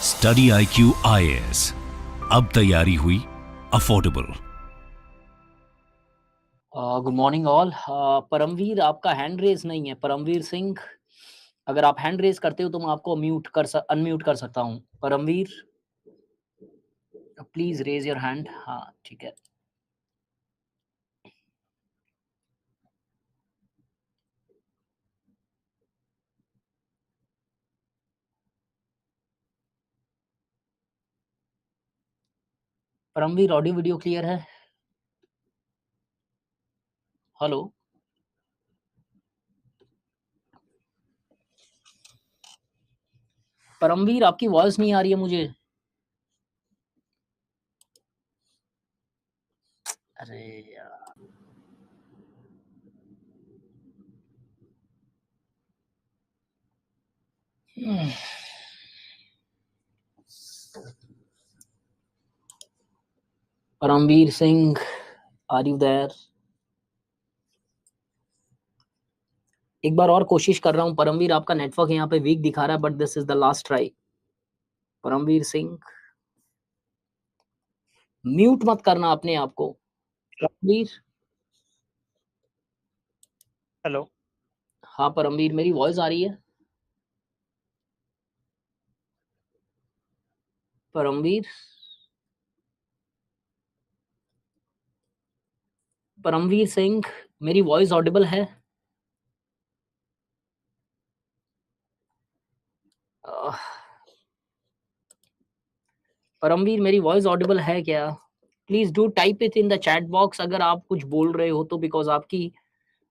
Study IQ IAS, अब तैयारी हुई affordable. Good morning all. Paramvir, आपका हैंड रेज नहीं है। परमवीर सिंह, अगर आप हैंड रेज करते हो तो मैं आपको अनम्यूट कर सकता हूँ। Paramvir, please raise your hand. हाँ, ठीक है। परमवीर, ऑडियो वीडियो क्लियर है? हेलो परमवीर, आपकी वॉइस नहीं आ रही है मुझे। अरे यार, Paramvir Singh, are you there? एक बार और कोशिश कर रहा हूँ परमवीर, आपका नेटवर्क यहाँ पे वीक दिखा रहा है, but this is the last try. Paramvir Singh, mute मत करना अपने आप को। परमवीर, हेलो। हाँ परमवीर, मेरी वॉइस आ रही है? परमवीर, परमवीर सिंह, मेरी वॉइस ऑडिबल है? आह, परमवीर, मेरी वॉइस ऑडिबल है क्या? Please do type it in the chat box अगर आप कुछ बोल रहे हो तो, बिकॉज आपकी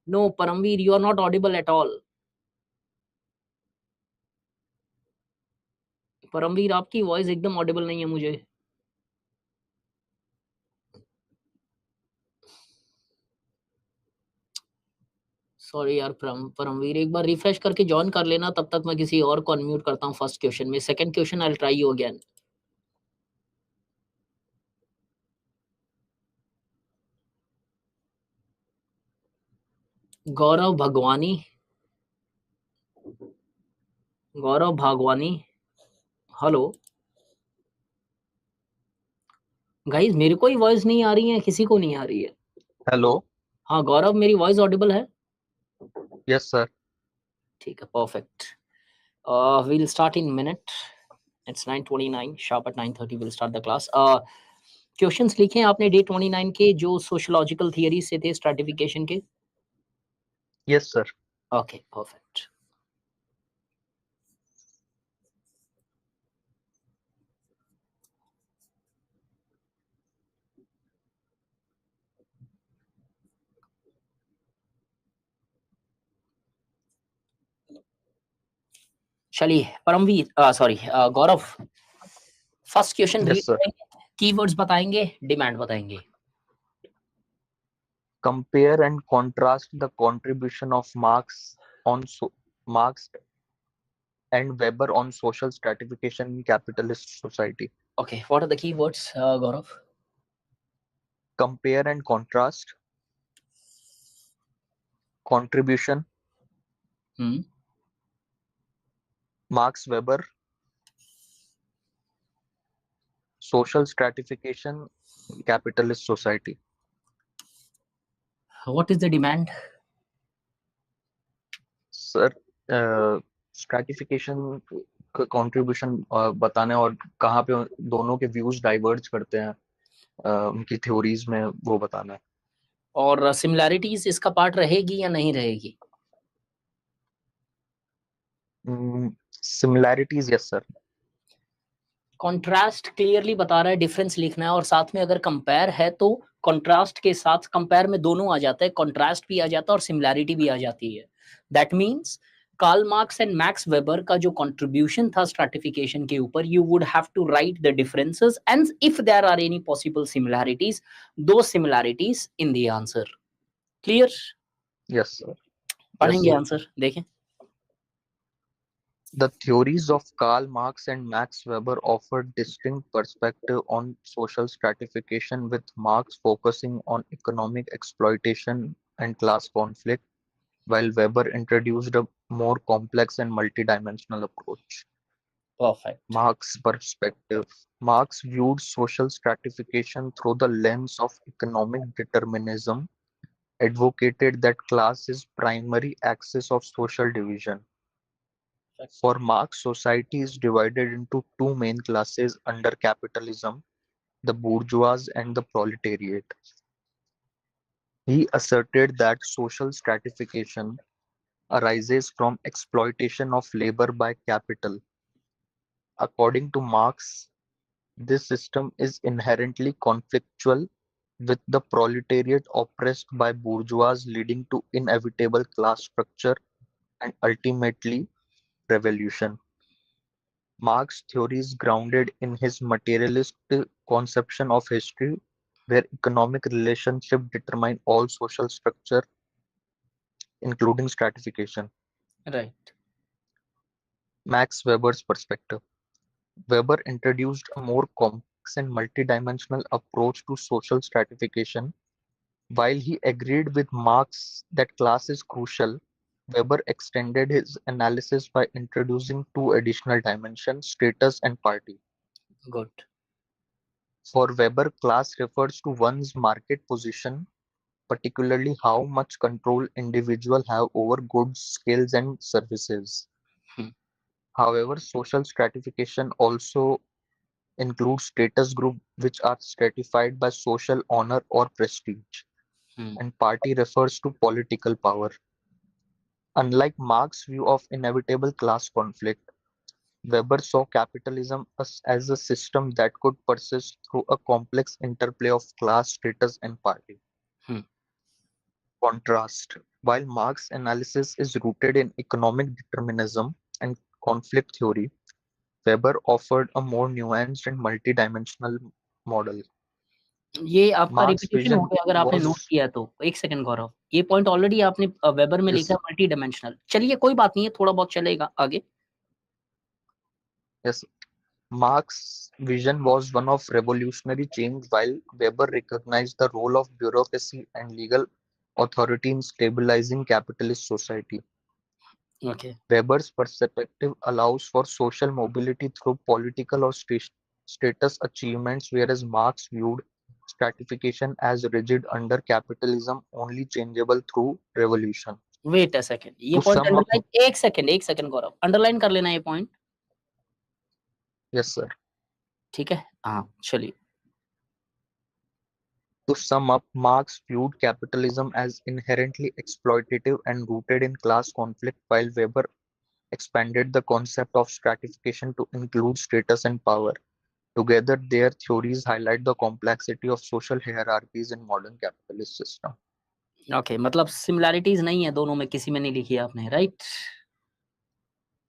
no Paramvir, you are not audible at all. Paramvir, आपकी वॉइस एकदम ऑडिबल नहीं है मुझे। सॉरी यार परमवीर, एक बार रिफ्रेश करके ज्वाइन कर लेना, तब तक मैं किसी और को अनम्यूट करता हूँ फर्स्ट क्वेश्चन में। Second question I will try you again. Gaurav Bhagwani, Gaurav Bhagwani, hello guys, मेरे को ही वॉइस नहीं आ रही है, किसी को नहीं आ रही है। हेलो। हाँ गौरव, मेरी वॉइस ऑडिबल है? Yes sir. ठीक है, perfect. we'll start in minute. It's 9:29 sharp at 9:30 we'll start the class. Questions लिखे हैं आपने डे 29 के, जो सोशियोलॉजिकल थियरी से थे, स्ट्रैटिफिकेशन के? Yes sir. Okay, perfect. चलिए Paramvir, sorry Gaurav, first question read yes sir. करेंगे, कीवर्ड्स बताएंगे, डिमांड बताएंगे। Compare and contrast the contribution of Marx and Weber on social stratification in capitalist society. Okay, what are the keywords, Gaurav? Compare and contrast, contribution, Marx Weber, social stratification, capitalist society. What is the demand? Sir, stratification का contribution बताना है और कहाँ पे दोनों के views diverge करते हैं उनकी थ्योरीज में, वो बताना है। और सिमिलैरिटीज इसका पार्ट रहेगी या नहीं रहेगी? Similarities, yes sir. Contrast clearly बता रहा है, डिफरेंस लिखना है, और साथ में अगर कंपेयर है तो कॉन्ट्रास्ट के साथ कंपेयर में दोनों आ जाता है, कॉन्ट्रास्ट भी आ जाता है और सिमिलैरिटी भी आ जाती है। That means Karl Marx and Max Weber का जो कंट्रीब्यूशन था स्ट्रैटिफिकेशन के ऊपर, you would have to write the differences and if there are any possible similarities, दो similarities in the answer. Clear? Yes sir. पढ़ेंगे आंसर, देखें। The theories of Karl Marx and Max Weber offer distinct perspective on social stratification, with Marx focusing on economic exploitation and class conflict, while Weber introduced a more complex and multidimensional approach. Perfect. Marx perspective. Marx viewed social stratification through the lens of economic determinism, advocated that class is primary axis of social division. For Marx, society is divided into two main classes under capitalism, the bourgeois and the proletariat. He asserted that social stratification arises from exploitation of labor by capital. According to Marx, this system is inherently conflictual with the proletariat oppressed by bourgeois, leading to inevitable class structure and ultimately revolution. Marx's theory is grounded in his materialist conception of history, where economic relationships determine all social structure, including stratification. Right. Max Weber's perspective. Weber introduced a more complex and multidimensional approach to social stratification. While he agreed with Marx that class is crucial, Weber extended his analysis by introducing two additional dimensions, status and party. Good. For Weber, class refers to one's market position, particularly how much control individuals have over goods, skills, and services. Hmm. However, social stratification also includes status groups which are stratified by social honor or prestige, Hmm. and party refers to political power. Unlike Marx's view of inevitable class conflict, Weber saw capitalism as a system that could persist through a complex interplay of class, status, and party. Hmm. Contrast. While Marx's analysis is rooted in economic determinism and conflict theory, Weber offered a more nuanced and multidimensional model. ये आपका Marx's repetition हो vision गया अगर आपने note was किया तो। एक second गौरव, ये पॉइंट ऑलरेडी आपने वेबर में लिखा yes, है मल्टी डायमेंशनल। चलिए कोई बात नहीं है, थोड़ा बहुत चलेगा आगे। yes. Marx's vision was one of revolutionary change, while Weber recognized the role of bureaucracy and legal authority in stabilizing capitalist society. Okay. Weber's perspective allows for social mobility through political or status achievements, whereas Marx viewed stratification as rigid under capitalism, only changeable through revolution. Wait a second, ये To point sum up, underline, एक second Gaurav, underline कर लेना ये point. yes, sir. ठीक है, हाँ चलिए। To sum up, Marx viewed capitalism as inherently exploitative and rooted in class conflict, while Weber expanded the concept of stratification to include status and power. Together, their theories highlight the complexity of social hierarchies in modern capitalist system. Okay, मतलब similarities नहीं है दोनों में, किसी में नहीं लिखी है आपने, राइट?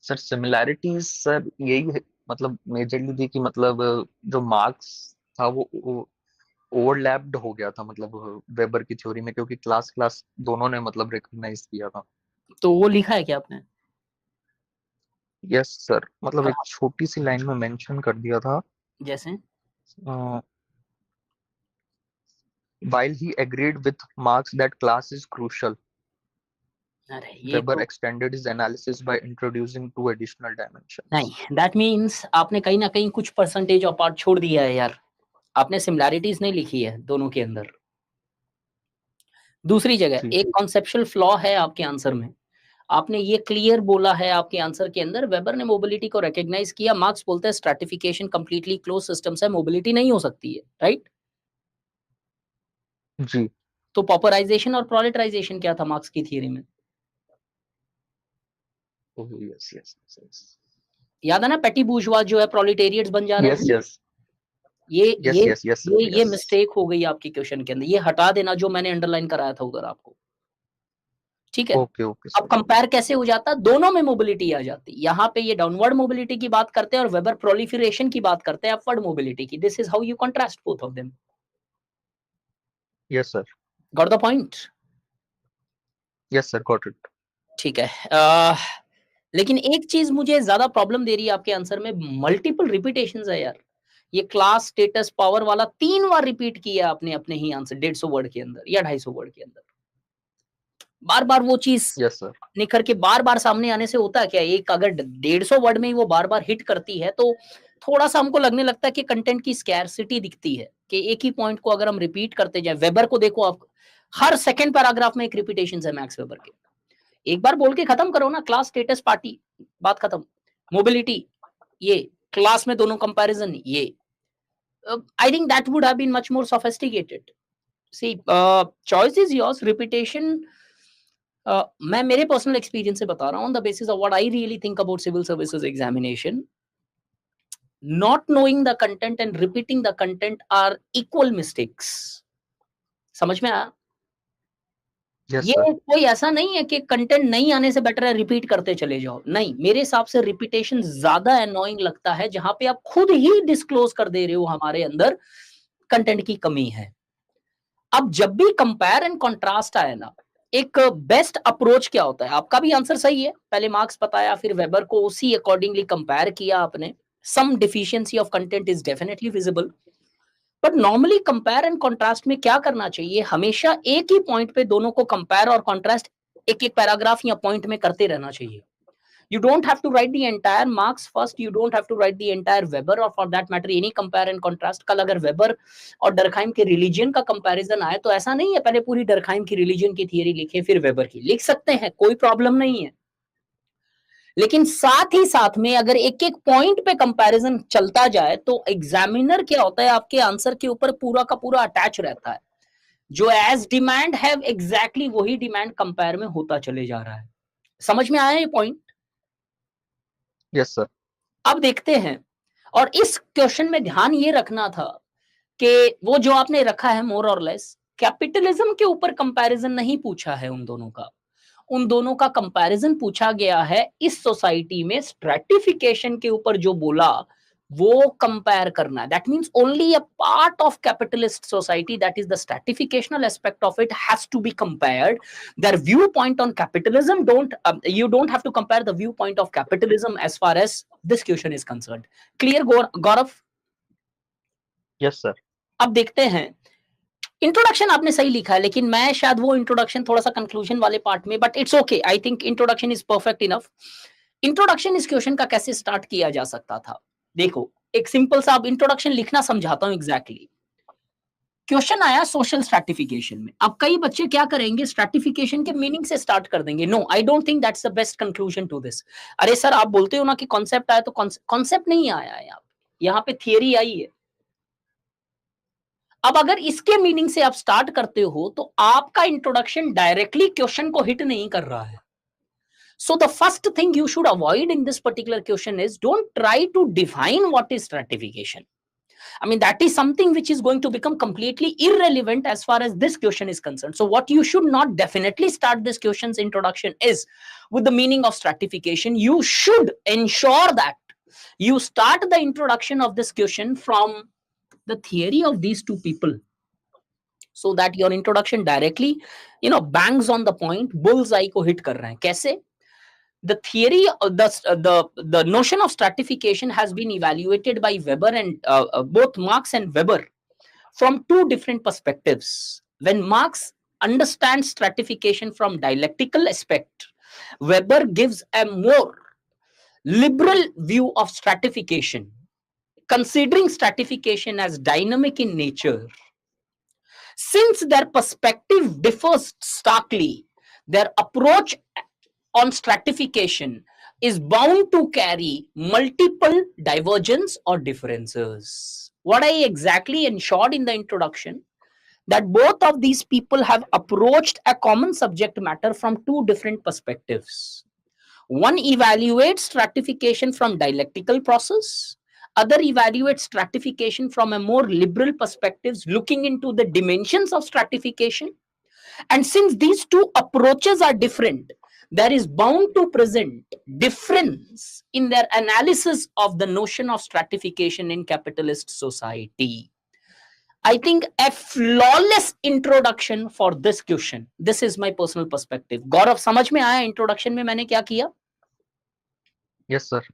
सर सिमिलैरिटीज सर यही है, मतलब मेजरली थी कि मतलब जो मार्क्स था वो ओवरलैप्ड हो गया था मतलब वेबर की थ्योरी में, क्योंकि क्लास क्लास दोनों ने मतलब रिकॉग्नाइज किया था। तो वो लिखा है क्या आपने? यस सर, मतलब एक हाँ, छोटी सी लाइन में मेंशन कर दिया था। जैसे? While he agreed with Marx that class is crucial, अरे ये Weber तो extended his analysis by introducing two additional नहीं, dimensions. दैट मीन्स आपने कहीं ना कहीं कुछ परसेंटेज ऑफ पार्ट छोड़ दिया है यार। आपने सिमिलैरिटीज नहीं लिखी है दोनों के अंदर। दूसरी जगह जी एक कॉन्सेप्चुअल फ्लॉ है आपके आंसर में। आपने ये क्लियर बोला है आपके आंसर के अंदर, वेबर ने मोबिलिटी को रिकॉग्नाइज किया, मार्क्स बोलता है स्ट्रैटिफिकेशन कंप्लीटली क्लोज सिस्टम्स है, मोबिलिटी नहीं हो सकती है, राइट? जी तो पॉपुलराइजेशन और प्रोलेटराइजेशन क्या था मार्क्स की थियरी में? यस यस यस याद है ना, पेटी बूर्जुआ जो है प्रोलेटेरिएट्स बन जा रहे यस हैं। यस ये यस ये यस यस ये सर ये यस मिस्टेक हो गई आपके क्वेश्चन के अंदर, ये हटा देना जो मैंने अंडरलाइन कराया था उधर आपको, ठीक है? ओके ओके अब सर। कंपेयर कैसे हो जाता, दोनों में मोबिलिटी आ जाती। यहाँ पे ये डाउनवर्ड मोबिलिटी की बात करते हैं और वेबर प्रोलिफरेशन की बात करते हैं अपवर्ड मोबिलिटी की। This is how you contrast both of them. Yes sir. Got the point? Yes sir, got it. ठीक है। लेकिन एक चीज मुझे ज्यादा प्रॉब्लम दे रही है आपके आंसर में, मल्टीपल रिपीटेशंस है यार। ये क्लास स्टेटस पावर वाला 3 बार रिपीट किया आपने अपने ही आंसर 150 वर्ड के अंदर या 250 वर्ड के अंदर। बार बार वो चीज यस सर। निखर के बार बार सामने आने से होता क्या, एक अगर 150 वर्ड में ही वो बार बार हिट करती है तो थोड़ा सा हमको लगने लगता है कि कंटेंट की स्कैरसिटी दिखती है, कि एक ही पॉइंट को अगर हम रिपीट करते जाए। वेबर को देखो आप, हर सेकंड पैराग्राफ में एक रिपीटेशन है मैक्स वेबर के। एक बार बोल के खत्म करो ना, क्लास स्टेटस पार्टी, बात खत्म। मोबिलिटी ये, क्लास में दोनों कंपैरिजन ये, I think that would have been much more sophisticated. See choice is yours, repetition मैं मेरे पर्सनल एक्सपीरियंस से बता रहा हूँ, on the basis of what I really think about civil services examination, not knowing the content and repeating the content are equal mistakes। समझ में आया? Yes ये सर। कोई ऐसा नहीं है कि कंटेंट नहीं आने से बेटर है रिपीट करते चले जाओ, नहीं, मेरे हिसाब से रिपीटेशन ज्यादा एनोइंग लगता है, जहां पे आप खुद ही डिस्क्लोज कर दे रहे हो हमारे अंदर कंटेंट की कमी है। अब जब भी कंपेयर एंड कंट्रास्ट आए ना, एक बेस्ट अप्रोच क्या होता है? आपका भी आंसर सही है, पहले मार्क्स बताया, फिर वेबर को उसी अकॉर्डिंगली कंपेयर किया आपने। Some deficiency of content is definitely visible, but normally compare and contrast में क्या करना चाहिए? हमेशा एक ही पॉइंट पे दोनों को कंपेयर और कंट्रास्ट एक एक पैराग्राफ या पॉइंट में करते रहना चाहिए। You don't have to write the entire marks first, you don't have to write the entire Weber or for that matter any compare and contrast। कल अगर वेबर और डरखाइम के रिलीजन का कंपैरिजन आए तो ऐसा नहीं है पहले पूरी डरखाइम की रिलीजन की थियरी लिखे फिर वेबर की, लिख सकते हैं, कोई प्रॉब्लम नहीं है, लेकिन साथ ही साथ में अगर एक एक पॉइंट पे कंपैरिजन चलता जाए तो एग्जामिनर क्या होता है, आपके आंसर के ऊपर पूरा का पूरा अटैच रहता है, जो एज डिमांड है एग्जैक्टली वही डिमांड कंपेयर में होता चले जा रहा है। समझ में आया ये पॉइंट? Yes sir. अब देखते हैं, और इस क्वेश्चन में ध्यान ये रखना था कि वो जो आपने रखा है मोर और लेस, कैपिटलिज्म के ऊपर कंपैरिजन नहीं पूछा है उन दोनों का, उन दोनों का कंपैरिजन पूछा गया है इस सोसाइटी में स्ट्रैटिफिकेशन के ऊपर जो बोला वो कंपेयर करना है। That means only a part of capitalist society, that is the stratificational aspect of it, has to be compared. Their view point on capitalism don't, you don't have to compare the viewpoint of capitalism as far as this question is concerned। clear Gaurav? Yes sir. अब देखते हैं, introduction आपने सही लिखा है, लेकिन मैं शायद वो इंट्रोडक्शन थोड़ा सा कंक्लूजन वाले पार्ट में, but it's okay, I think introduction is perfect enough. Introduction इस क्वेश्चन का कैसे स्टार्ट किया जा सकता था? देखो, एक सिंपल सा अब इंट्रोडक्शन लिखना समझाता हूं एग्जैक्टली। क्वेश्चन आया सोशल स्ट्रैटिफिकेशन में, अब कई बच्चे क्या करेंगे, स्ट्रैटिफिकेशन के मीनिंग से स्टार्ट कर देंगे। No, I don't think that's the best conclusion to this. अरे सर, आप बोलते हो ना कि कॉन्सेप्ट आया, तो कॉन्सेप्ट नहीं आया है, यहाँ पे थियरी आई है। अब अगर इसके मीनिंग से आप स्टार्ट करते हो तो आपका इंट्रोडक्शन डायरेक्टली क्वेश्चन को हिट नहीं कर रहा है। So the first thing you should avoid in this particular question is don't try to define what is stratification. I mean, that is something which is going to become completely irrelevant as far as this question is concerned. So what you should not definitely start this question's introduction is with the meaning of stratification. You should ensure that you start the introduction of this question from the theory of these two people, so that your introduction directly bangs on the point, bullseye को hit कर रहे हैं। कैसे? The theory, the notion of stratification has been evaluated by Weber and both Marx and Weber from two different perspectives. When Marx understands stratification from dialectical aspect, Weber gives a more liberal view of stratification, considering stratification as dynamic in nature. Since their perspective differs starkly, their approach on stratification is bound to carry multiple divergence or differences. What I exactly ensured in the introduction, that both of these people have approached a common subject matter from two different perspectives. One evaluates stratification from dialectical process, other evaluates stratification from a more liberal perspectives, looking into the dimensions of stratification. And since these two approaches are different, there is bound to present difference in their analysis of the notion of stratification in capitalist society. I think a flawless introduction for this question. This is my personal perspective. गौरव, समझ में आया introduction में मैंने क्या किया? Yes sir.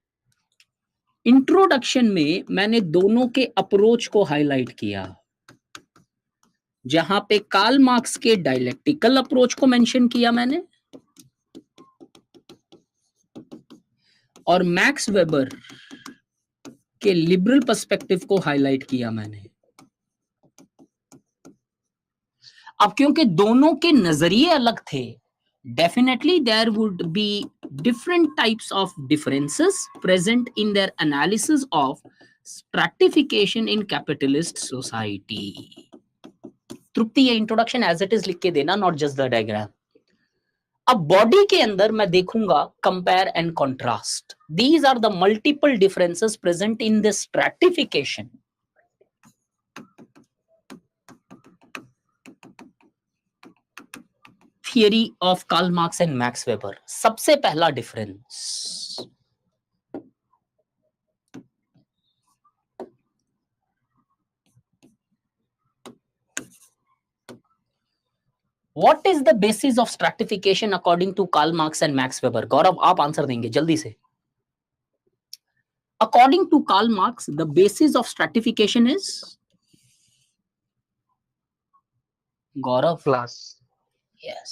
Introduction में मैंने दोनों के अप्रोच को हाईलाइट किया। जहां पे कार्ल मार्क्स के डायलेक्टिकल अप्रोच को मेंशन किया मैंने और मैक्स वेबर के लिबरल पर्सपेक्टिव को हाईलाइट किया मैंने। अब क्योंकि दोनों के नजरिए अलग थे, definitely there would be different types of differences present in their analysis of stratification in capitalist society. Tripti ये इंट्रोडक्शन एज इट इज लिख के देना, नॉट जस्ट द डायग्राम। अब बॉडी के अंदर मैं देखूंगा compare and contrast. These are the multiple differences present in this stratification. Theory of Karl Marx and Max Weber. सबसे पहला difference, what is the basis of stratification according to Karl Marx and Max Weber? Gaurav आप answer देंगे जल्दी से। According to Karl Marx the basis of stratification is, Gaurav? Class. Yes.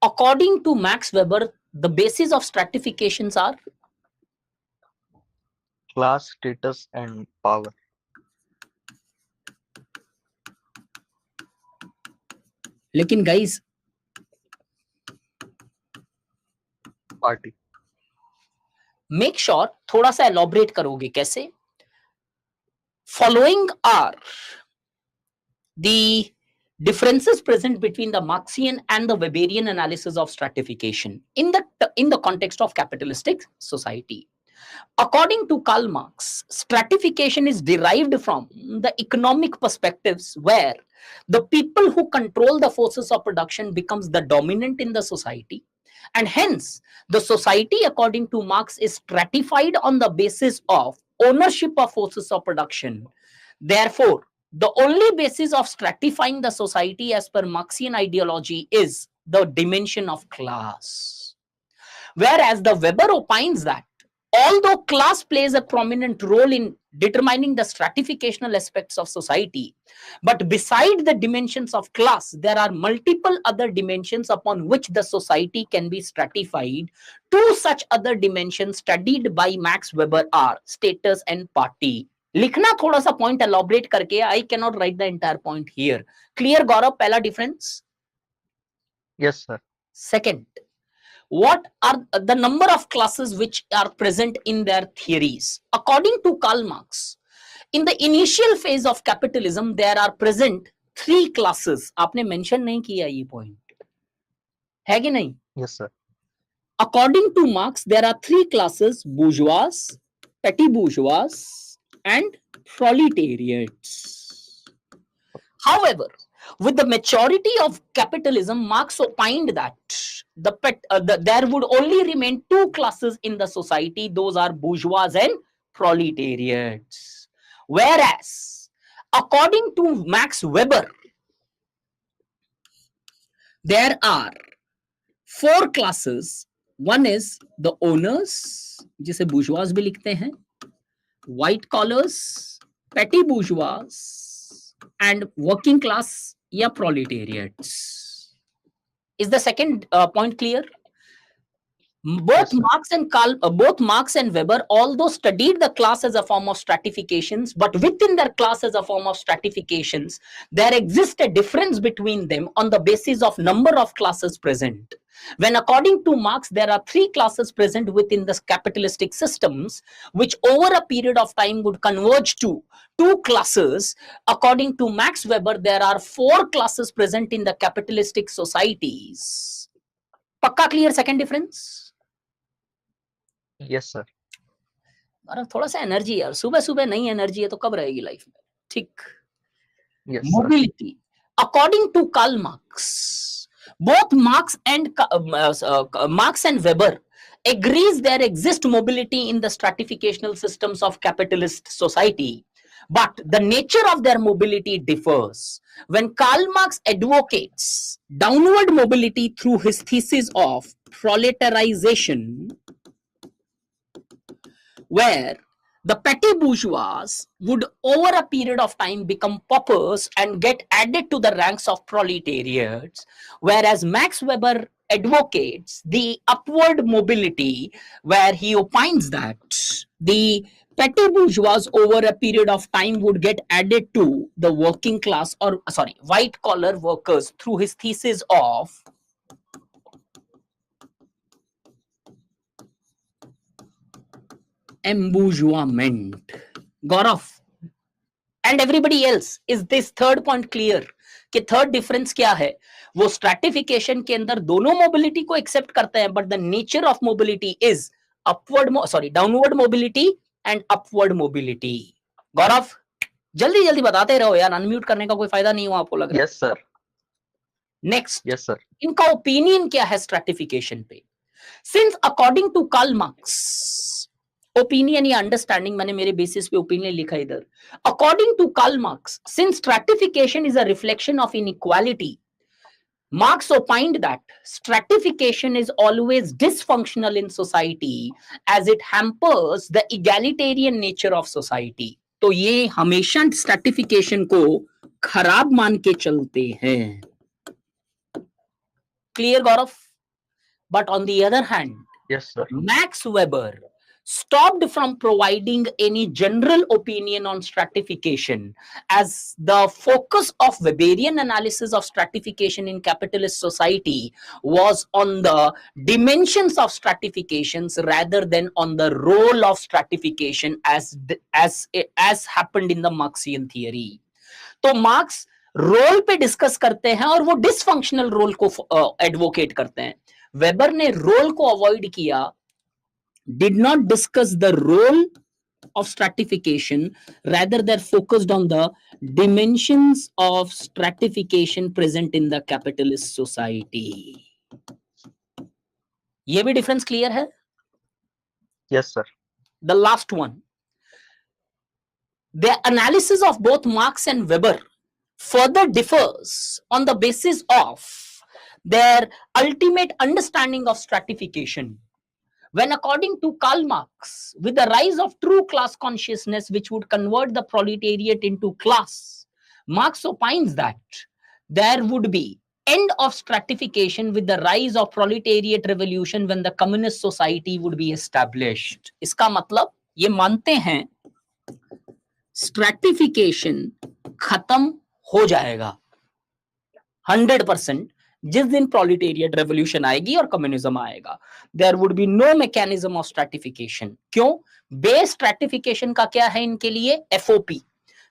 According to Max Weber, the basis of stratifications are Class, status, and power. लेकिन guys, Party. make sure थोड़ा सा elaborate करोगे कैसे? Following are the differences present between the Marxian and the Weberian analysis of stratification in the context of capitalistic society. According to Karl Marx, stratification is derived from the economic perspectives where the people who control the forces of production becomes the dominant in the society, and hence the society, according to Marx, is stratified on the basis of ownership of forces of production. Therefore, the only basis of stratifying the society as per Marxian ideology is the dimension of class. Whereas the Weber opines that although class plays a prominent role in determining the stratificational aspects of society, but beside the dimensions of class, there are multiple other dimensions upon which the society can be stratified. Two such other dimensions studied by Max Weber are status and party. लिखना थोड़ा सा point elaborate करके, I can not write the entire point here. Clear Gaurav? पहला difference. Yes, sir. Second, what are the number of classes which are present in their theories? According to Karl Marx, in the initial phase of capitalism, there are present three classes. आपने mention नहीं किया ये point, है कि नहीं? Yes, sir. According to Marx, there are three classes: bourgeois, petty bourgeois, and proletariats. However, with the maturity of capitalism, Marx opined that there would only remain two classes in the society. Those are bourgeois and proletariats. Whereas, according to Max Weber, there are four classes. One is the owners, जिसे bourgeois भी लिखते हैं, white collars, petty bourgeois, and working class या proletariats. Is the second point clear? Both Yes, Marx and Weber, although studied the class as a form of stratifications, but within their class as a form of stratifications, there exists a difference between them on the basis of number of classes present. When according to Marx, there are three classes present within the capitalistic systems, which over a period of time would converge to two classes. According to Max Weber, there are four classes present in the capitalistic societies. Pakka clear? Second difference? yes, sir. थोड़ा सा energy यार, सुबह सुबह नहीं energy है तो कब रहेगी लाइफ में? ठीक। Yes, sir. Mobility. According to Karl Marx, both Marx and Weber agrees there exists mobility in the stratificational systems of capitalist society, but the nature of their mobility differs. When Karl Marx advocates downward mobility through his thesis of proletarization, where the petty bourgeois would over a period of time become paupers and get added to the ranks of proletariats, whereas Max Weber advocates the upward mobility, where he opines that the petty bourgeois over a period of time would get added to the working class, or sorry, white collar workers, through his thesis of embourgeoisement. Gaurav and everybody else, is this third point clear? कि third difference क्या है? वो stratification के अंदर दोनों mobility को accept करते हैं, but the nature of mobility is upward, sorry, downward mobility and upward mobility. Gaurav जल्दी जल्दी बताते रहो यार, अनम्यूट करने का कोई फायदा नहीं हुआ आपको लग रहा है? Yes sir. Next, yes sir. इनका ओपिनियन क्या है स्ट्रैटिफिकेशन पे? Since according to Karl Marx, opinion या अंडरस्टैंडिंग, मैंने मेरे बेसिस पे ओपिनियन लिखा इधर. According to Karl Marx, since stratification is a reflection of inequality, Marx opined that stratification is always dysfunctional in society as it hampers the egalitarian nature of society. तो ये हमेशा stratification को खराब मान के चलते हैं. Clear, Gaurav? But on the other hand, Yes sir. Max Weber stopped from providing any general opinion on stratification, as the focus of Weberian analysis of stratification in capitalist society was on the dimensions of stratifications rather than on the role of stratification as happened in the Marxian theory. तो marks role पे discuss करते हैं और वो dysfunctional role को advocate करते हैं. Weber ने रोल को अवॉइड किया, did not discuss the role of stratification, rather they're focused on the dimensions of stratification present in the capitalist society. ये भी डिफरेंस क्लियर है? Yes sir. The last one, the analysis of both Marx and Weber further differs on the basis of their ultimate understanding of stratification. When according to Karl Marx, with the rise of true class consciousness which would convert the proletariat into class, Marx opines that there would be end of stratification with the rise of proletariat revolution when the communist society would be established. इसका मतलब ये मानते हैं stratification खत्म हो जाएगा 100% जिस दिन प्रोलिटेरियट रेवोल्यूशन आएगी और कम्युनिज्म आएगा. There would be no mechanism of stratification. क्यों? बेस स्ट्रैटिफिकेशन का क्या है इनके लिए? एफओपी,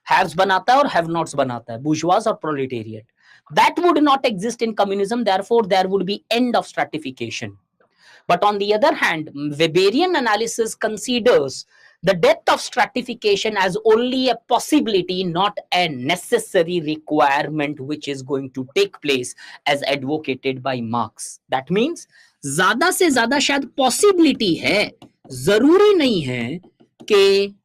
हैव्स बनाता है और हैव नॉट्स बनाता है, बुर्जुआज और proletariat. That would not exist in communism, therefore there would be end of stratification. But on the other hand, Weberian analysis considers the death of stratification as only a possibility, not a necessary requirement which is going to take place as advocated by Marx. That means ज्यादा से ज्यादा शायद possibility है, जरूरी नहीं है कि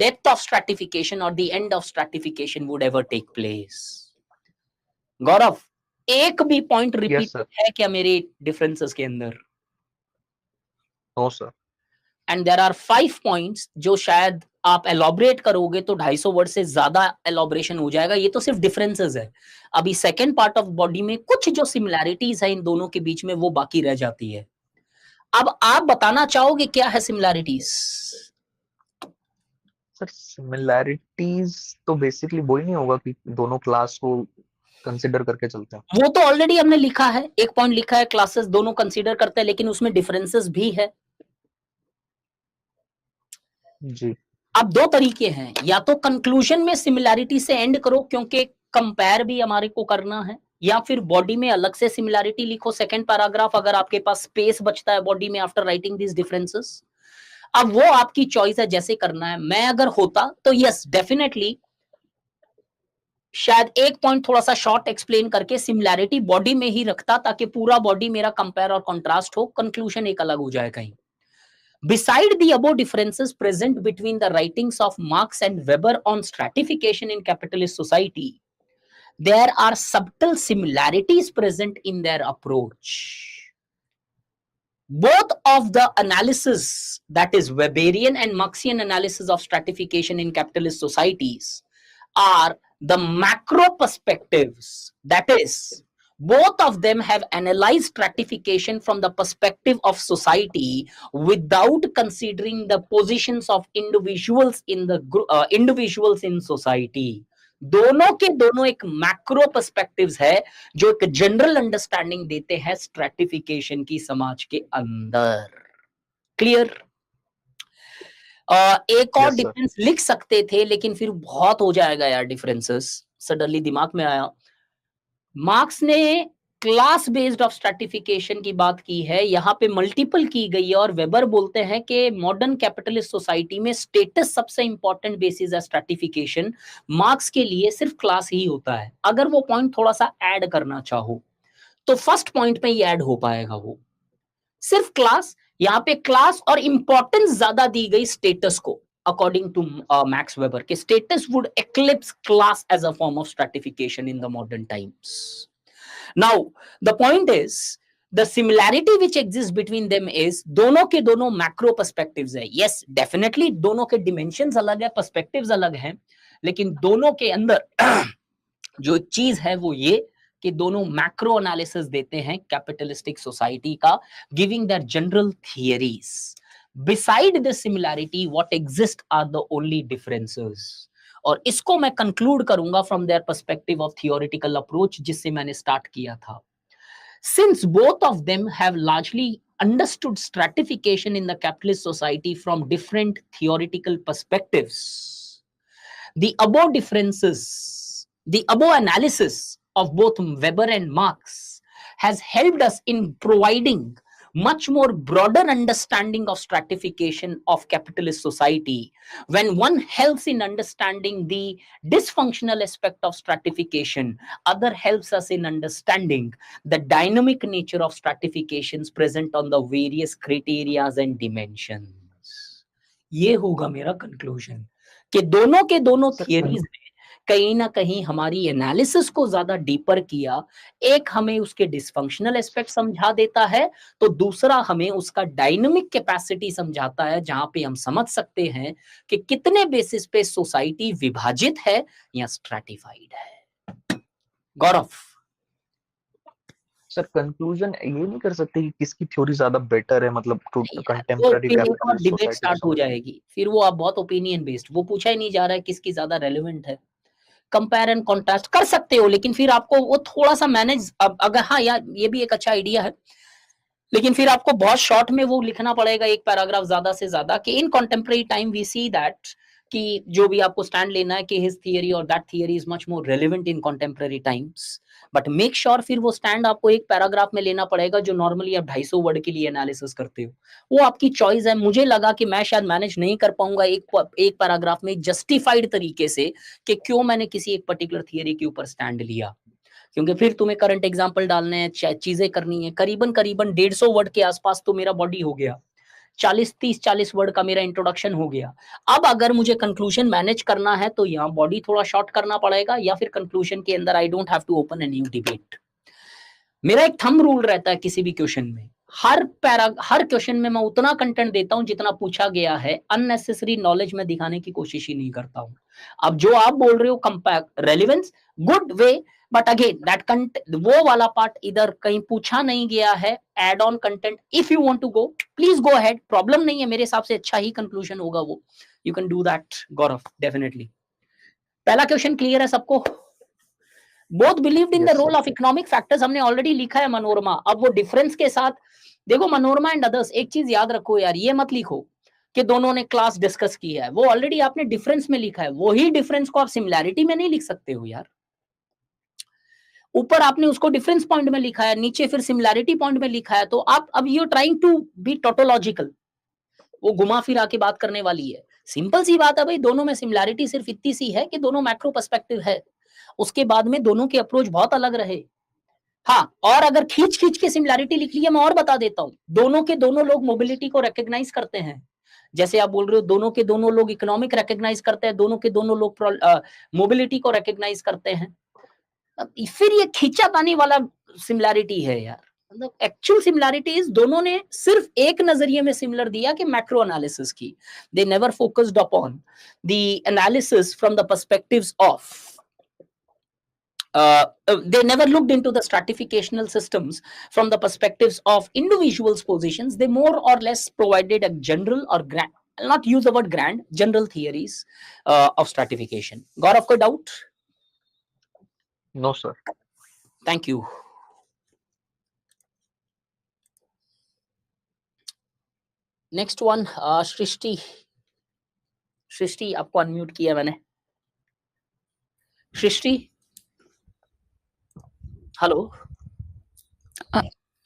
death of stratification or the end of stratification would ever take place. गौरव, एक भी पॉइंट रिपीट है क्या मेरे डिफरेंसेस के अंदर? No sir. And there are 5 points जो शायद आप एलॉबरेट करोगे तो 250 वर्ड से ज्यादा एलॉबरेशन हो जाएगा. ये तो सिर्फ डिफरेंसेस है. अभी सेकंड पार्ट ऑफ बॉडी में कुछ जो सिमिलैरिटीज है इन दोनों के बीच में वो बाकी रह जाती है. अब आप बताना चाहोगे क्या है सिमिलैरिटीज? सर सिमिलैरिटीज तो बेसिकली वही नहीं होगा कि दोनों क्लास को कंसीडर करके चलते हैं. वो तो ऑलरेडी हमने लिखा है, एक पॉइंट लिखा है क्लासेस दोनों कंसीडर करते हैं, लेकिन उसमें डिफरेंसेस भी है जी. अब दो तरीके हैं, या तो कंक्लूजन में सिमिलैरिटी से एंड करो क्योंकि कंपेयर भी हमारे को करना है, या फिर बॉडी में अलग से सिमिलैरिटी लिखो सेकंड पैराग्राफ अगर आपके पास स्पेस बचता है बॉडी में आफ्टर राइटिंग दिस डिफरेंसेस. अब वो आपकी चॉइस है जैसे करना है. मैं अगर होता तो यस डेफिनेटली शायद एक पॉइंट थोड़ा सा शॉर्ट एक्सप्लेन करके सिमिलैरिटी बॉडी में ही रखता ताकि पूरा बॉडी मेरा कंपेयर और कंट्रास्ट हो, कंक्लूजन एक अलग हो जाए कहीं. Beside the above differences present between the writings of Marx and Weber on stratification in capitalist society, there are subtle similarities present in their approach. both of the analysis, that is Weberian and Marxian analysis of stratification in capitalist societies, are the macro perspectives. That is, both of them have analyzed stratification from the perspective of society without considering the positions of individuals in the individuals in society. दोनों के दोनों एक macro perspectives है जो एक general understanding देते हैं stratification की समाज के अंदर. क्लियर? एक और Yes, sir. डिफरेंस लिख सकते थे लेकिन फिर बहुत हो जाएगा यार डिफरेंसेस. सडनली दिमाग में आया, मार्क्स ने क्लास बेस्ड ऑफ स्ट्रेटिफिकेशन की बात की है, यहाँ पे मल्टीपल की गई है, और वेबर बोलते हैं कि मॉडर्न कैपिटलिस्ट सोसाइटी में स्टेटस सबसे इंपॉर्टेंट बेसिस है स्ट्रेटिफिकेशन. मार्क्स के लिए सिर्फ क्लास ही होता है. अगर वो पॉइंट थोड़ा सा ऐड करना चाहो तो फर्स्ट पॉइंट में ही ऐड हो पाएगा. वो सिर्फ क्लास, यहाँ पे क्लास और इंपॉर्टेंस ज्यादा दी गई स्टेटस को. अकॉर्डिंग टू मैक्स वेबर के status would eclipse class as a form of stratification in the modern times. Now, the point is, the similarity which exists between them is दोनों के दोनों macro perspectives है. Yes, definitely दोनों के dimensions अलग है, perspectives अलग हैं, लेकिन दोनों के अंदर जो चीज है वो ये कि दोनों macro analysis देते हैं capitalistic society का, giving their general theories. Beside the similarity, what exist are the only differences. और इसको मैं कंक्लूड करूंगा from their perspective of theoretical approach जिससे मैंने स्टार्ट किया था. Since both of them have largely understood stratification in the capitalist society from different theoretical perspectives, the above differences, the above analysis of both Weber and Marx has helped us in providing much more broader understanding of stratification of capitalist society. When one helps in understanding the dysfunctional aspect of stratification, other helps us in understanding the dynamic nature of stratifications present on the various criteria and dimensions. ये होगा मेरा conclusion कि दोनों के दोनों theories ने कहीं ना कहीं हमारी एनालिसिस को ज्यादा डीपर किया. एक हमें उसके डिसफंक्शनल एस्पेक्ट समझा देता है तो दूसरा हमें उसका डायनामिक कैपेसिटी समझाता है, जहां पे हम समझ सकते हैं कि कितने बेसिस पे सोसाइटी विभाजित है या स्ट्रेटिफाइड है. गौरव, सर कंक्लूजन ये नहीं कर सकते कि किसकी थ्योरी ज्यादा बेटर है, मतलब टू वो कंटेम्पररी फिर एक और कैपिटलिस्ट डिबेट सोसाइटी. स्टार्ट हो जाएगी. फिर वो आप बहुत ओपिनियन बेस्ड, वो पूछा ही नहीं जा रहा है किसकी ज्यादा रेलेवेंट है. कंपेयर एंड कॉन्ट्रास्ट कर सकते हो लेकिन फिर आपको वो थोड़ा सा मैनेज, अगर हाँ यार ये भी एक अच्छा आइडिया है, लेकिन फिर आपको बहुत शॉर्ट में वो लिखना पड़ेगा एक पैराग्राफ ज्यादा से ज्यादा कि in contemporary time we see that कि जो भी आपको स्टैंड लेना है कि हिज थियरी और that theory is much more relevant in contemporary times. But make sure फिर वो स्टैंड आपको एक पैराग्राफ में लेना पड़ेगा जो नॉर्मली आप 250 वर्ड के लिए एनालिसिस करते हो. वो आपकी चॉइस है. मुझे लगा कि मैं शायद मैनेज नहीं कर पाऊंगा एक पैराग्राफ में जस्टिफाइड तरीके से कि क्यों मैंने किसी एक पर्टिकुलर थियरी के ऊपर स्टैंड लिया, क्योंकि फिर तुम्हें करंट एग्जांपल डालने हैं, चीजें करनी है. करीबन करीबन 150 वर्ड के आसपास तो मेरा बॉडी हो गया. 40 वर्ड का मेरा इंट्रोडक्शन हो गया. अब अगर मुझे कंक्लूजन मैनेज करना है तो यहाँ बॉडी थोड़ा शॉर्ट करना पड़ेगा, या फिर कंक्लूजन के अंदर I don't have to open a new debate. मेरा एक थंब रूल रहता है किसी भी क्वेश्चन में, हर क्वेश्चन में मैं उतना कंटेंट देता हूं जितना पूछा गया है. अननेसेसरी नॉलेज में दिखाने की कोशिश ही नहीं करता हूं. अब जो आप बोल रहे हो compact relevance, good way, but again that वो वाला पार्ट इधर कहीं पूछा नहीं गया है. Add on content, if you want to go please go ahead, problem नहीं है. मेरे हिसाब से अच्छा ही कंक्लूजन होगा वो. You can do that Gaurav, definitely. पहला क्वेश्चन क्लियर है सबको? Both believed in the Yes, role sir. Of economic factors हमने ऑलरेडी लिखा है मनोरमा. अब वो डिफरेंस के साथ देखो, मनोरमा एंड अदर्स, एक चीज याद रखो यार, ये मत लिखो कि दोनों ने क्लास डिस्कस की है. वो ऑलरेडी आपने डिफरेंस में लिखा है, वही डिफरेंस को आप सिमिलैरिटी में नहीं लिख सकते हो यार. ऊपर आपने उसको डिफरेंस पॉइंट में लिखा है, नीचे फिर सिमिलैरिटी पॉइंट में लिखा है. तो आप अब यू ट्राइंग टू बी टोटोलॉजिकल, वो घुमा फिरा के बात करने वाली है. सिंपल सी बात है भाई, दोनों में सिमिलैरिटी सिर्फ इतनी सी है कि दोनों मैक्रो पर्सपेक्टिव है. उसके बाद में दोनों के अप्रोच बहुत अलग रहे. हाँ, और अगर खींच खींच के सिमिलैरिटी लिख लिया, मैं और बता देता हूं, दोनों के दोनों लोग मोबिलिटी को रिकॉग्नाइज करते हैं. जैसे आप बोल रहे हो दोनों के दोनों लोग इकोनॉमिक रिकॉग्नाइज करते हैं, दोनों के दोनों लोग मोबिलिटी को रिकॉग्नाइज करते हैं. फिर ये खींचातानी वाला सिमिलैरिटी है यार. The actual similarities दोनों ने सिर्फ एक नजरिए में सिमिलर दिया कि मैक्रो एनालिसिस की. They never focused upon the analysis from the perspectives of they never looked into the stratificational systems from the perspectives of individuals' positions. They more or less provided a general or grand, I'll not use the word grand, general theories of stratification. Gaurav, कोई doubt? No, sir. Thank you. Next one, सृष्टि. सृष्टि, आपको unmute किया मैंने. सृष्टि, hello.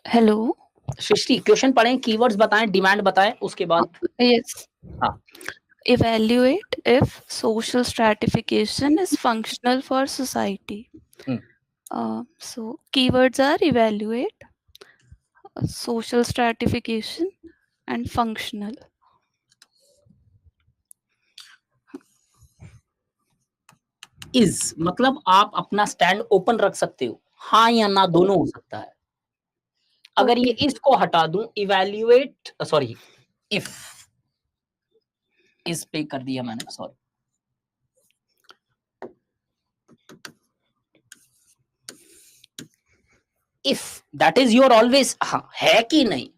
Hello. सृष्टि, question पढ़ें, keywords बताएं, demand बताएं, उसके बाद. Yes. हाँ. Evaluate if social stratification is functional for society. So keywords are evaluate, social stratification, and functional. Is मतलब आप अपना स्टैंड ओपन रख सकते हो, हाँ या ना दोनों हो सकता है. अगर ये इसको हटा दूं, इवैल्यूएट, सॉरी, इफ इस पे कर दिया मैंने, sorry. If that is your always, हाँ है कि नहीं.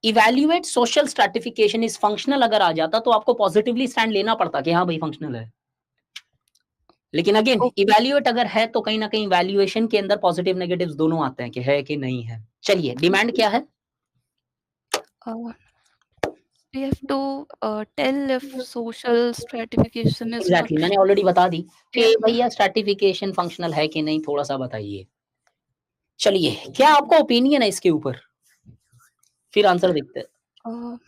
Evaluate social stratification is functional अगर आ जाता तो आपको पॉजिटिवली स्टैंड लेना पड़ता कि हाँ भाई फंक्शनल है. लेकिन अगेन इवैल्यूएट अगर है तो कहीं ना कहीं इवैल्यूएशन के अंदर पॉजिटिव नेगेटिव्स दोनों आते हैं कि है कि नहीं है. चलिए, डिमांड क्या है? We have to tell if social stratification is exactly, मैंने ऑलरेडी बता दी कि Yeah. भैया स्ट्रैटिफिकेशन फंक्शनल है कि नहीं, थोड़ा सा बताइए. चलिए, क्या आपका ओपिनियन है इसके ऊपर, फिर आंसर देखते हैं.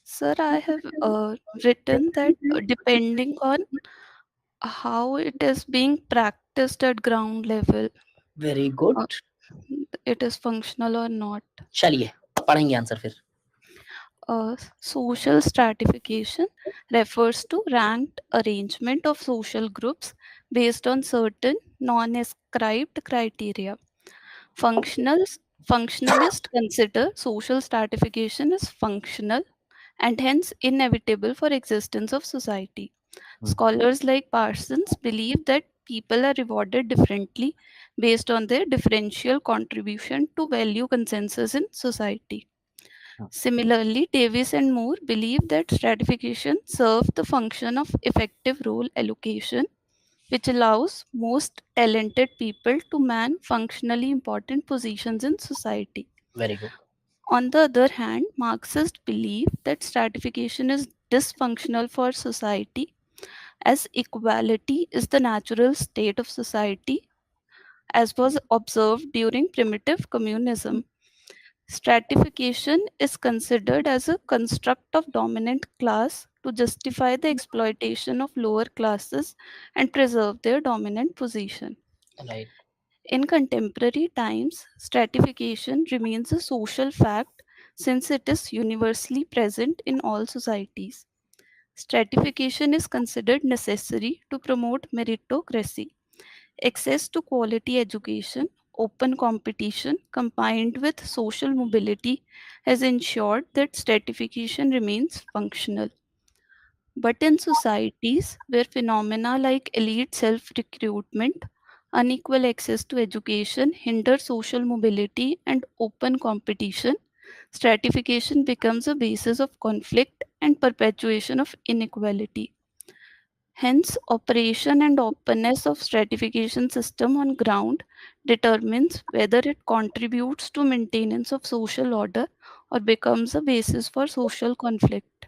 Sir, I have written that depending on how it is being practiced at ground level, very good. it is functional or not. चलिए पढ़ेंगे आंसर फिर. Social stratification refers to ranked arrangement of social groups based on certain non-ascribed criteria. Functionalists consider social stratification as functional and hence inevitable for existence of society. Scholars like Parsons believe that people are rewarded differently based on their differential contribution to value consensus in society. Similarly, Davis and Moore believe that stratification serves the function of effective role allocation, which allows most talented people to man functionally important positions in society. Very good. On the other hand, Marxists believe that stratification is dysfunctional for society, as equality is the natural state of society, as was observed during primitive communism. Stratification is considered as a construct of dominant class to justify the exploitation of lower classes and preserve their dominant position. Right. In contemporary times, stratification remains a social fact since it is universally present in all societies. Stratification is considered necessary to promote meritocracy. Access to quality education, open competition combined with social mobility has ensured that stratification remains functional. But in societies where phenomena like elite self recruitment, unequal access to education hinder social mobility and open competition, stratification becomes a basis of conflict and perpetuation of inequality. Hence, operation and openness of stratification system on ground determines whether it contributes to maintenance of social order or becomes a basis for social conflict.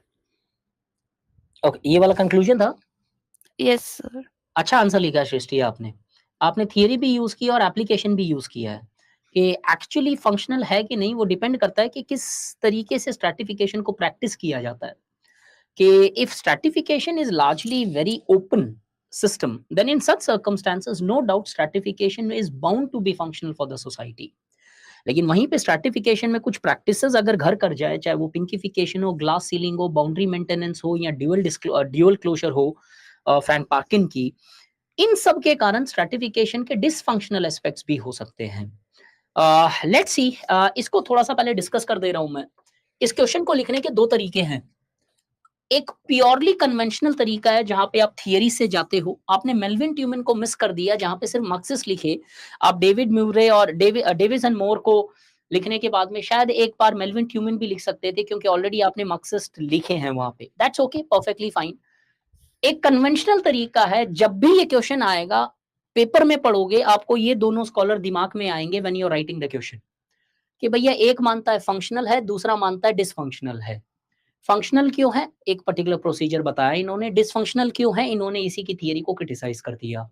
Okay, ये वाला conclusion था. Yes, sir. अच्छा answer लिखा सृष्टि आपने. आपने theory भी use किया और एप्लीकेशन भी यूज किया है कि एक्चुअली फंक्शनल है कि नहीं, वो डिपेंड करता है कि किस तरीके से स्ट्रैटिफिकेशन को प्रैक्टिस किया जाता है. कि if stratification is largely very open system, then in such circumstances no doubt stratification is bound to be functional for the society. लेकिन वहीं पे स्ट्रैटिफिकेशन में कुछ प्रैक्टिसेस अगर घर कर जाए, चाहे वो पिंकिफिकेशन हो, ग्लास सीलिंग हो, बाउंड्री मेंटेनेंस हो या ड्यूअल क्लोजर हो, फैन पार्किंग की, इन सब के कारण स्ट्रैटिफिकेशन के डिसफंक्शनल एस्पेक्ट्स भी हो सकते हैं. लेट्स सी, इसको थोड़ा सा पहले डिस्कस कर दे रहा हूं मैं। इस क्वेश्चन को लिखने के दो तरीके हैं। एक प्योरली कन्वेंशनल तरीका है जहां पे आप थियरी से जाते हो। आपने मेल्विन ट्यूमन को मिस कर दिया जहां पे सिर्फ मार्क्सिस्ट लिखे। आप डेविड म्यूरे और डेविस एंड मोर को लिखने के बाद में शायद एक बार मेल्विन ट्यूमन भी लिख सकते थे, क्योंकि ऑलरेडी आपने मार्क्सिस्ट लिखे हैं वहां पे। That's okay, perfectly fine. एक कन्वेंशनल तरीका है, जब भी ये क्वेश्चन आएगा पेपर में पढ़ोगे, आपको ये दोनों स्कॉलर दिमाग में आएंगे when you are writing the question, कि भैया एक मानता है फंक्शनल है, दूसरा मानता है डिसफंक्शनल है। फंक्शनल क्यों है, एक पर्टिकुलर प्रोसीजर बताया इन्होंने। डिसफंक्शनल क्यों है, इन्होंने इसी की थियरी को क्रिटिसाइज कर दिया।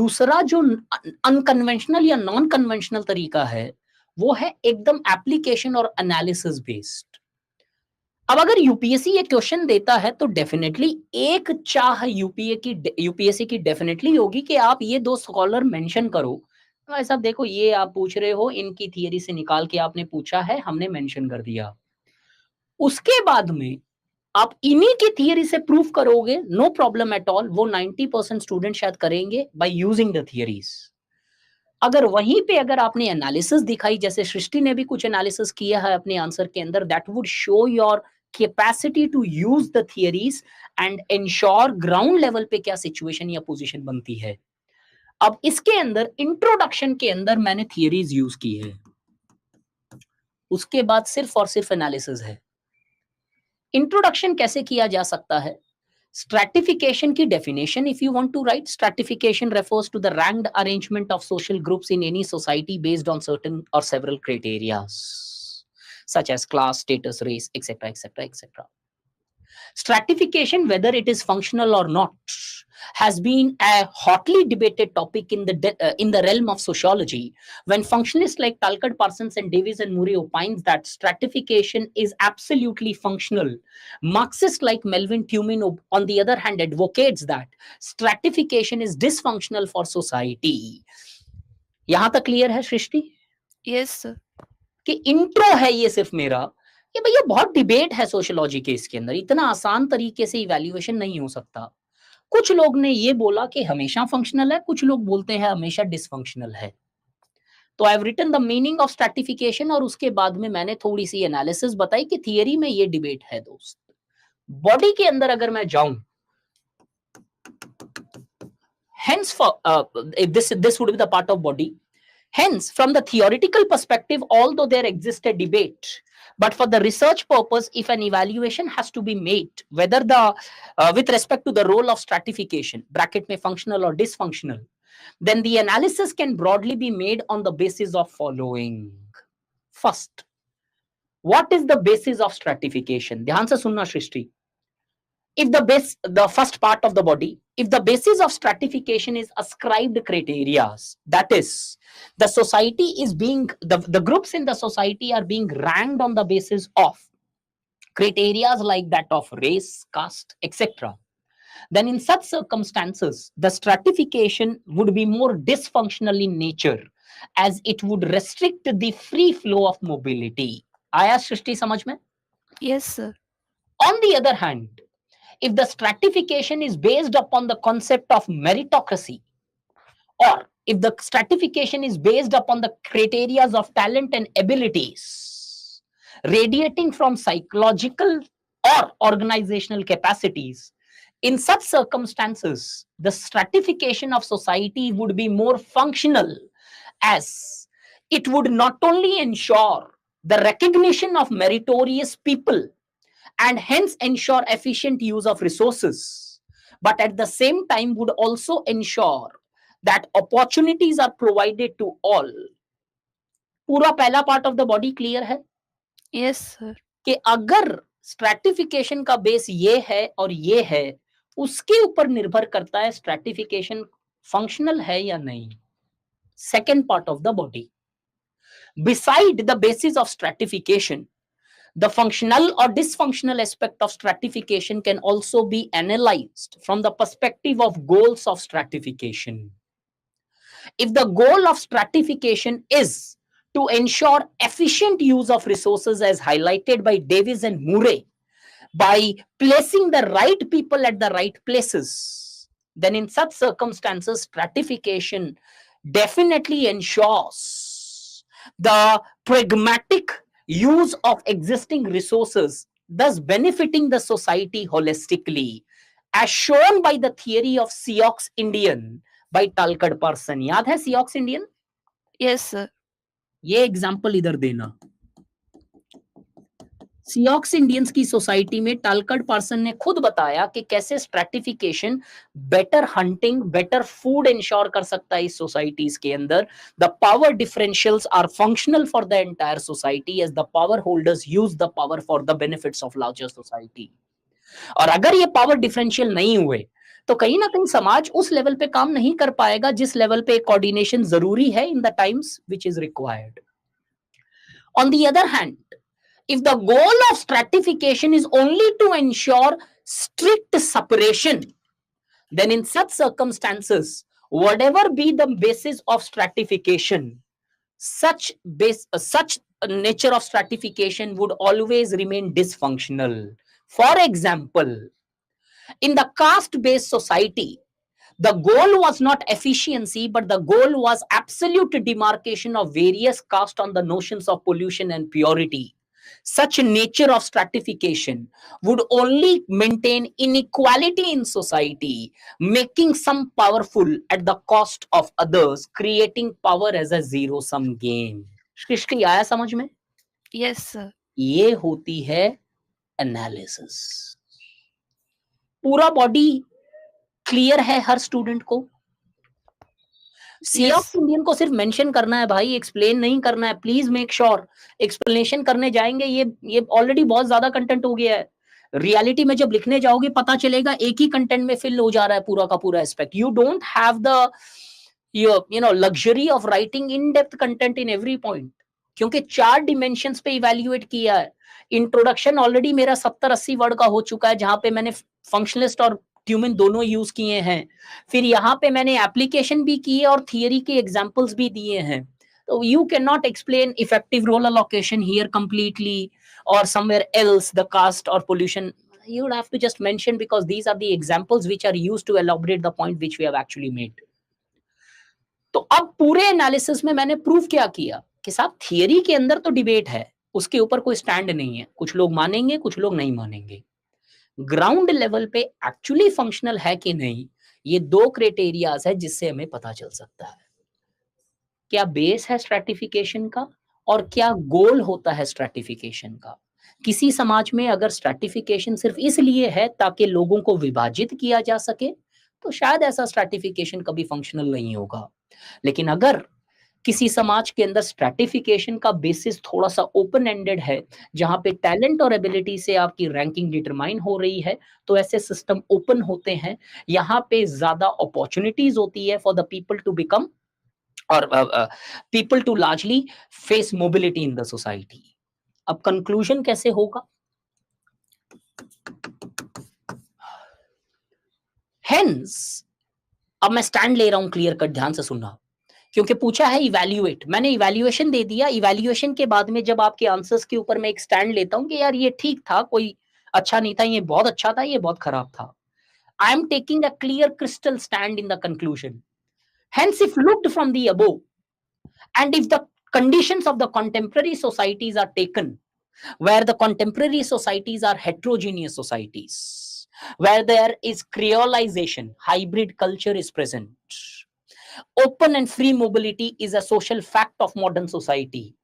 दूसरा जो अनकन्वेंशनल या नॉन कन्वेंशनल तरीका है, वो है एकदम एप्लीकेशन और एनालिसिस बेस्ड। अब अगर यूपीएससी ये क्वेश्चन देता है तो डेफिनेटली एक चाह यूपीएससी की डेफिनेटली होगी कि आप ये दो स्कॉलर मेंशन करो। तो ऐसा देखो, ये आप पूछ रहे हो, इनकी थियरी से निकाल के आपने पूछा है, हमने मेंशन कर दिया। उसके बाद में आप इन्हीं की थियरी से प्रूफ करोगे, नो प्रॉब्लम एट ऑल। वो 90% स्टूडेंट शायद करेंगे बाय यूजिंग द थियरीज। अगर वहीं पे अगर आपने एनालिसिस दिखाई, जैसे सृष्टि ने भी कुछ एनालिसिस किया है अपने आंसर के अंदर, that would show your capacity to use the theories and ensure ground level पे क्या सिचुएशन या पोजीशन बनती है। अब इसके अंदर इंट्रोडक्शन के अंदर मैंने थियरीज यूज की है, उसके बाद सिर्फ और सिर्फ एनालिसिस है। इंट्रोडक्शन कैसे किया जा सकता है? Stratification की definition, if you want to write, stratification refers to the ranked arrangement of social groups in any society based on certain or several criteria, such as class, status, race, etc., etc., etc. Stratification, whether it is functional or not, has been a hotly debated topic in the realm of sociology, when functionalists like Talcott, Parsons, and Davis and Murray opines that stratification is absolutely functional. Marxists like Melvin Tumin, on the other hand, advocates that stratification is dysfunctional for society. यहां तक clear है Srishti? Yes sir. कि intro है ये सिर्फ मेरा, ये भैया बहुत डिबेट है सोशियोलॉजी के इसके अंदर, इतना आसान तरीके से इवैल्यूएशन नहीं हो सकता। कुछ लोग ने ये बोला कि हमेशा फंक्शनल है, कुछ लोग बोलते हैं हमेशा डिसफंक्शनल है। तो I have written the meaning of stratification, और उसके बाद में मैंने थोड़ी सी एनालिसिस बताई कि थियरी में ये डिबेट है दोस्त। बॉडी के अंदर अगर मैं जाऊं, hence for this would be the part of body. Hence, from the theoretical perspective, although there exists a debate, but for the research purpose, if an evaluation has to be made, whether with respect to the role of stratification, bracket में functional or dysfunctional, then the analysis can broadly be made on the basis of following. First, what is the basis of stratification? ध्यान से सुनना सृष्टि। If the first part of the body, if the basis of stratification is ascribed criteria, that is, the society is being, the groups in the society are being ranked on the basis of criteria like that of race, caste, etc., then in such circumstances, the stratification would be more dysfunctional in nature, as it would restrict the free flow of mobility. आया सृष्टि समझ में? Yes, sir. On the other hand, if the stratification is based upon the concept of meritocracy, or if the stratification is based upon the criteria of talent and abilities radiating from psychological or organizational capacities, in such circumstances, the stratification of society would be more functional, as it would not only ensure the recognition of meritorious people and hence ensure efficient use of resources, but at the same time would also ensure that opportunities are provided to all. पूरा पहला part of the body clear है? Yes, sir. कि अगर stratification का base ये है और ये है, उसके ऊपर निर्भर करता है स्ट्रैटिफिकेशन फंक्शनल है या नहीं। Second part of the body, beside the basis of stratification, the functional or dysfunctional aspect of stratification can also be analyzed from the perspective of goals of stratification. If the goal of stratification is to ensure efficient use of resources, as highlighted by Davis and Murray, by placing the right people at the right places, then in such circumstances, stratification definitely ensures the pragmatic use of existing resources, thus benefiting the society holistically, as shown by the theory of Sioux Indian by Talcott Person. याद है Sioux Indian? Yes, sir. ये example इधर देना। सियोक्स Indians की society में टालकट person ने खुद बताया कि कैसे stratification better hunting, better food ensure कर सकता है इस सोसाइटीज के अंदर। The power differentials are functional for the entire society as the power holders use the power for the benefits of larger society. और अगर ये पावर डिफरेंशियल नहीं हुए तो कहीं ना कहीं समाज उस लेवल पे काम नहीं कर पाएगा जिस लेवल पे कोऑर्डिनेशन जरूरी है in the times which is required. On the other hand, if the goal of stratification is only to ensure strict separation, then in such circumstances, whatever be the basis of stratification, such nature of stratification would always remain dysfunctional. For example, in the caste-based society, the goal was not efficiency, but the goal was absolute demarcation of various castes on the notions of pollution and purity. Such nature of stratification would only maintain inequality in society, making some powerful at the cost of others, creating power as a zero-sum game. सृष्टि आया समझ में? Yes, sir. ये होती है analysis. पूरा body clear है हर student को? सियोक्स Indian को सिर्फ मेंशन करना है भाई, एक्सप्लेन नहीं करना है। प्लीज मेक श्योर एक्सप्लेनेशन करने जाएंगे ये ऑलरेडी बहुत ज्यादा कंटेंट हो गया है। रियलिटी में जब लिखने जाओगे पता चलेगा एक ही कंटेंट में फिल हो जा रहा है पूरा का पूरा aspect. You don't have the you know luxury of writing in depth content in every point, क्योंकि 4 डिमेंशंस पे इवैल्यूएट किया है। इंट्रोडक्शन ऑलरेडी मेरा 70-80 वर्ड का हो चुका है जहां पे मैंने फंक्शनलिस्ट और ट्यूमन दोनों यूज किए हैं। फिर यहाँ पे मैंने एप्लीकेशन भी की है और थियरी के एग्जांपल्स भी दिए हैं। तो you can not explain effective role allocation here completely or somewhere else the caste or pollution. You would have to just mention because these are the examples which are used to elaborate the point which we have actually made. तो अब पूरे analysis में मैंने proof क्या किया कि साहब theory के अंदर तो डिबेट है, उसके ऊपर कोई स्टैंड नहीं है, कुछ लोग मानेंगे कुछ लोग नहीं मानेंगे। ग्राउंड लेवल पे एक्चुअली फंक्शनल है कि नहीं, ये 2 क्राइटेरियाज है जिससे हमें पता चल सकता है। क्या बेस है स्ट्रैटिफिकेशन का और क्या गोल होता है स्ट्रैटिफिकेशन का। किसी समाज में अगर स्ट्रैटिफिकेशन सिर्फ इसलिए है ताकि लोगों को विभाजित किया जा सके तो शायद ऐसा स्ट्रैटिफिकेशन कभी फंक्शनल नहीं होगा। लेकिन अगर किसी समाज के अंदर स्ट्रैटिफिकेशन का बेसिस थोड़ा सा ओपन एंडेड है, जहां पे टैलेंट और एबिलिटी से आपकी रैंकिंग डिटरमाइन हो रही है, तो ऐसे सिस्टम ओपन होते हैं। यहाँ पे ज्यादा अपॉर्चुनिटीज होती है for the people to become और people to largely face mobility in the society. अब कंक्लूजन कैसे होगा? हेंस अब मैं स्टैंड ले रहा हूं, क्लियर कट, ध्यान से सुनना, क्योंकि पूछा है इवैल्यूएट, मैंने इवैल्यूएशन दे दिया। इवैल्यूएशन के बाद में जब आपके आंसर्स के ऊपर मैं एक स्टैंड लेता हूं कि यार ये ठीक था, कोई अच्छा नहीं था, ये बहुत अच्छा था, ये बहुत खराब था। I am taking a clear crystal stand in the conclusion. Hence if looked from the above and if the conditions of the contemporary societies are taken, where the contemporary societies are heterogeneous societies, where there is creolization, hybrid culture is present, open and free mobility is a social fact of modern society.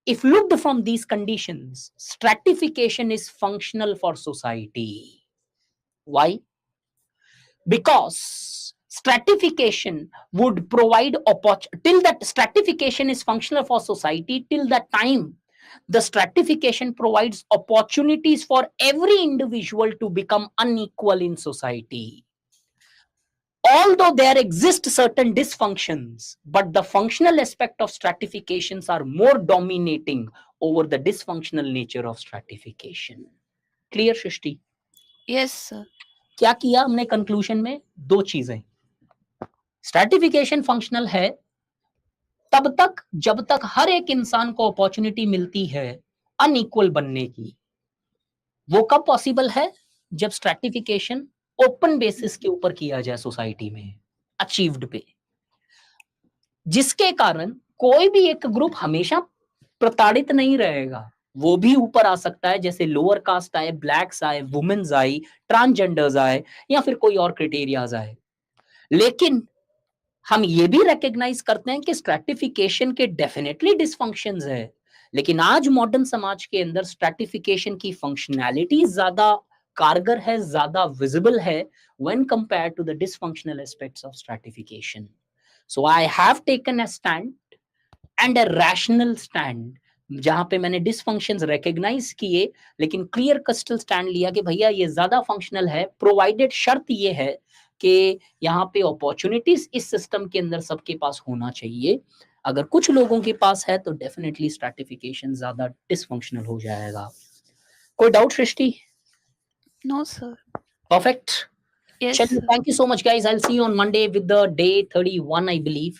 If looked from these conditions, stratification is functional for society. Why? Because stratification would provide till that stratification is functional for society, till that time the stratification provides opportunities for every individual to become unequal in society. Although there exist certain dysfunctions, but the functional aspect of stratifications are more dominating over the dysfunctional nature of stratification. Clear, Shrishti? Yes, sir. क्या किया हमने conclusion में? 2 चीजें। Stratification functional है तब तक जब तक हर एक इंसान को अपॉर्चुनिटी मिलती है अनइक्वल बनने की। वो कब पॉसिबल है? जब स्ट्रैटिफिकेशन ओपन बेसिस के ऊपर किया जाए सोसाइटी में, अचीव्ड पे, जिसके कारण कोई भी एक ग्रुप हमेशा प्रताड़ित नहीं रहेगा, वो भी ऊपर आ सकता है, जैसे लोअर कास्ट आए, ब्लैक्स आए, वुमेन्स आई, ट्रांसजेंडर्स आए, या फिर कोई और क्राइटेरियाज आए। लेकिन हम ये भी रिकॉग्नाइज करते हैं कि स्ट्रैटिफिकेशन के डेफिनेटली डिसफंक्शंस है, लेकिन आज मॉडर्न समाज के अंदर स्ट्रैटिफिकेशन की फंक्शनैलिटी ज्यादा कारगर है, ज्यादा विजिबल है when compared to the dysfunctional aspects of stratification. So I have taken a stand and a rational stand, जहां पे मैंने डिसफंक्शंस रिकॉग्नाइज किए, लेकिन क्लियर कस्टल स्टैंड लिया कि भैया ये ज्यादा फंक्शनल है, प्रोवाइडेड शर्त ये है कि यहाँ पे अपॉर्चुनिटीज इस सिस्टम के अंदर सबके पास होना चाहिए। अगर कुछ लोगों के पास है तो डेफिनेटली स्ट्रैटिफिकेशन ज्यादा डिसफंक्शनल हो जाएगा। कोई doubt Srishti? No, sir. Perfect. Yes, चलिए, sir. Thank you so much guys, I will see you on Monday with the day 31 I believe.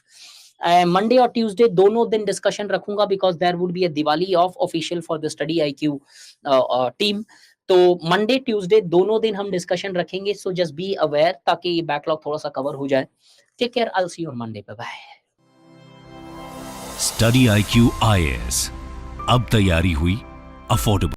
Monday और ट्यूसडे दोनों दिन डिस्कशन रखूंगा because there would be a Diwali off official for the study IQ team. तो Monday Tuesday दोनों दिन हम discussion रखेंगे, so just be aware ताकि ये बैकलॉग थोड़ा सा कवर हो जाए। Take care, I will see you on Monday, bye bye. Study IQ IAS, अब तैयारी हुई अफोर्डेबल।